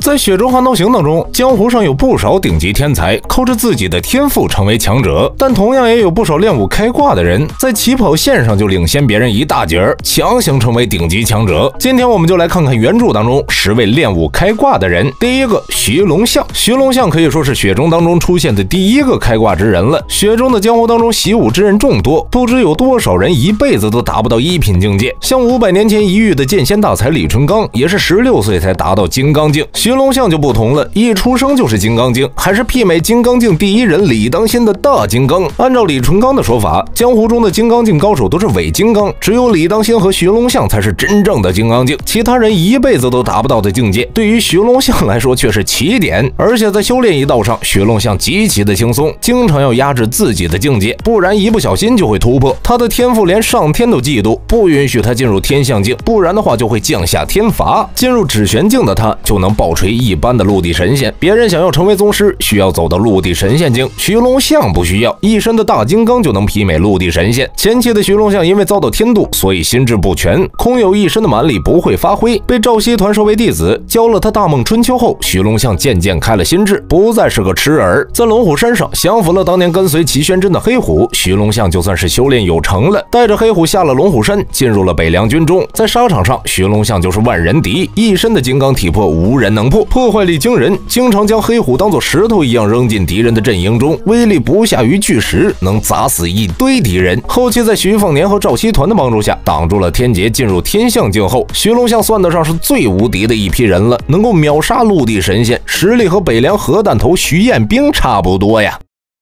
在《雪中悍刀行》当中，江湖上有不少顶级天才靠着自己的天赋成为强者，但同样也有不少练武开挂的人，在起跑线上就领先别人一大截儿，强行成为顶级强者。今天我们就来看看原著当中10位练武开挂的人。第一个，徐龙象。徐龙象可以说是雪中当中出现的第一个开挂之人了。雪中的江湖当中习武之人众多，不知有多少人一辈子都达不到一品境界。像500年前一遇的剑仙大才李淳罡，也是16岁才达到金刚境。徐龙象就不同了，一出生就是金刚境，还是媲美金刚境第一人李当先的大金刚。按照李淳罡的说法，江湖中的金刚境高手都是伪金刚，只有李当先和徐龙象才是真正的金刚境，其他人一辈子都达不到的境界，对于徐龙象来说却是起点。而且在修炼一道上，徐龙象极其的轻松，经常要压制自己的境界，不然一不小心就会突破。他的天赋连上天都嫉妒，不允许他进入天象境，不然的话就会降下天罚。进入指玄境的他就能爆锤一般的陆地神仙，别人想要成为宗师，需要走到陆地神仙境，徐龙象不需要，一身的大金刚就能媲美陆地神仙。前期的徐龙象因为遭到天妒，所以心智不全，空有一身的蛮力不会发挥，被赵熙团收为弟子，教了他大梦春秋后，徐龙象渐渐开了心智，不再是个痴儿。在龙虎山上降服了当年跟随齐宣真的黑虎，徐龙象就算是修炼有成了，带着黑虎下了龙虎山，进入了北凉军中。在沙场上，徐龙象就是万人敌，一身的金刚体魄无人能破，破坏力惊人，经常将黑虎当作石头一样扔进敌人的阵营中，威力不下于巨石，能砸死一堆敌人。后期在徐凤年和赵熙团的帮助下，挡住了天劫，进入天象境后，徐龙象算得上是最无敌的一批人了，能够秒杀陆地神仙，实力和北凉核弹头徐彦兵差不多呀。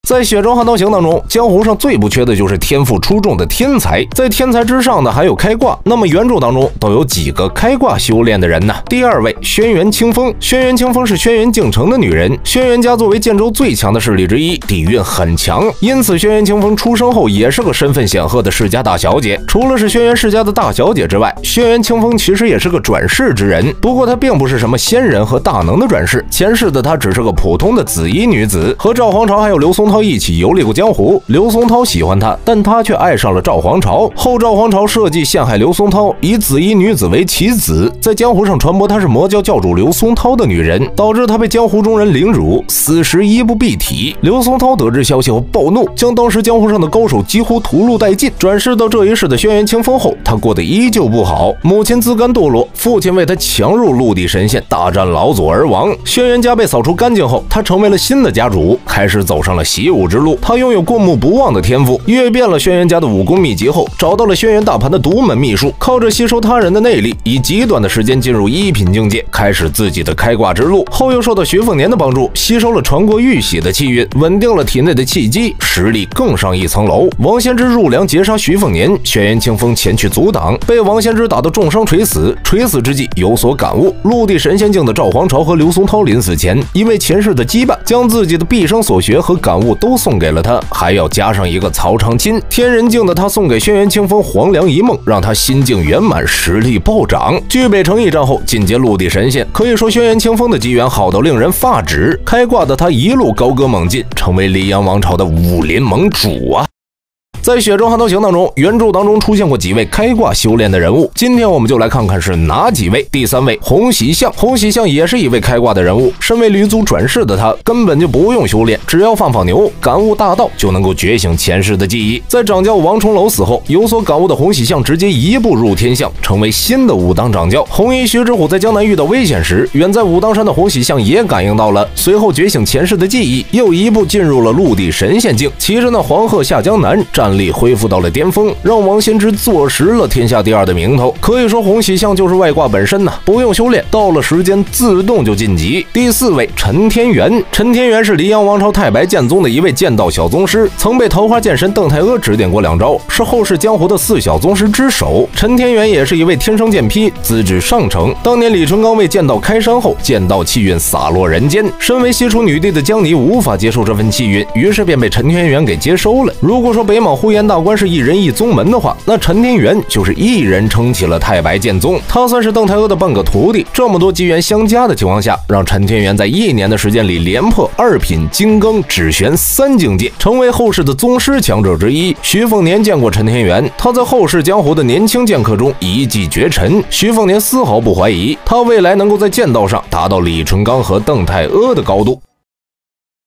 在《雪中悍刀行》当中，江湖上最不缺的就是天赋出众的天才，在天才之上呢还有开挂。那么原著当中都有几个开挂修炼的人呢？第2位，轩辕清风。轩辕清风是轩辕敬城的女人，轩辕家作为建州最强的势力之一，底蕴很强，因此轩辕清风出生后也是个身份显赫的世家大小姐。除了是轩辕世家的大小姐之外，轩辕清风其实也是个转世之人，不过她并不是什么仙人和大能的转世，前世的她只是个普通的紫衣女子，和赵皇朝还有刘松涛一起游历过江湖。刘松涛喜欢她，但她却爱上了赵皇朝。后赵皇朝设计陷害刘松涛，以紫衣女子为棋子，在江湖上传播她是魔教教主刘松涛的女人，导致她被江湖中人凌辱，死时衣不蔽体。刘松涛得知消息后暴怒，将当时江湖上的高手几乎屠戮殆尽。转世到这一世的轩辕清风后，他过得依旧不好，母亲自甘堕落，父亲为他强入陆地神仙，大战老祖而亡。轩辕家被扫除干净后，他成为了新的家主，开始走上了习武之路。他拥有过目不忘的天赋，阅遍了轩辕家的武功秘籍后，找到了轩辕大盘的独门秘术，靠着吸收他人的内力，以极短的时间进入1品境界，开始自己的开挂之路。后又受到徐凤年的帮助，吸收了传国玉玺的气运，稳定了体内的气机，实力更上一层楼。王先知入梁劫杀徐凤年，轩辕清风前去阻挡，被王先知打得重伤垂死。垂死之际有所感悟，陆地神仙境的赵皇朝和刘松涛临死前，因为前世的羁绊，将自己的毕生所学和感悟都送给了他，还要加上一个曹长钦。天人境的他送给轩辕清风黄粱一梦，让他心境圆满，实力暴涨。据北城一战后进阶陆地神仙，可以说轩辕清风的机缘好到令人发指。开挂的他一路高歌猛进，成为黎阳王朝的武林盟主啊。在《雪中悍刀行》当中，原著当中出现过几位开挂修炼的人物，今天我们就来看看是哪几位。第3位，洪喜相。洪喜相也是一位开挂的人物，身为吕祖转世的他，根本就不用修炼，只要放放牛，感悟大道，就能够觉醒前世的记忆。在掌教王重楼死后，有所感悟的洪喜相直接一步入天象，成为新的武当掌教。红衣徐之虎在江南遇到危险时，远在武当山的洪喜相也感应到了，随后觉醒前世的记忆，又一步进入了陆地神仙境，骑着那黄鹤下江南，战力恢复到了巅峰，让王先知坐实了天下第2的名头。可以说洪喜相就是外挂本身呐，不用修炼，到了时间自动就晋级。第4位，陈天元。陈天元是黎阳王朝太白剑宗的一位剑道小宗师，曾被桃花剑神邓太阿指点过2招，是后世江湖的4小宗师之首。陈天元也是一位天生剑劈，资质上乘。当年李淳罡为剑道开山后，剑道气运洒落人间，身为西楚女帝的江离无法接受这份气运，于是便被陈天元给接收了。如果说北莽呼延大关是一人一宗门的话，那陈天元就是一人撑起了太白剑宗，他算是邓太阿的半个徒弟。这么多机缘相加的情况下，让陈天元在1年的时间里连破2品、金刚、指玄3境界，成为后世的宗师强者之一。徐凤年见过陈天元，他在后世江湖的年轻剑客中一骑绝尘，徐凤年丝毫不怀疑他未来能够在剑道上达到李淳罡和邓太阿的高度。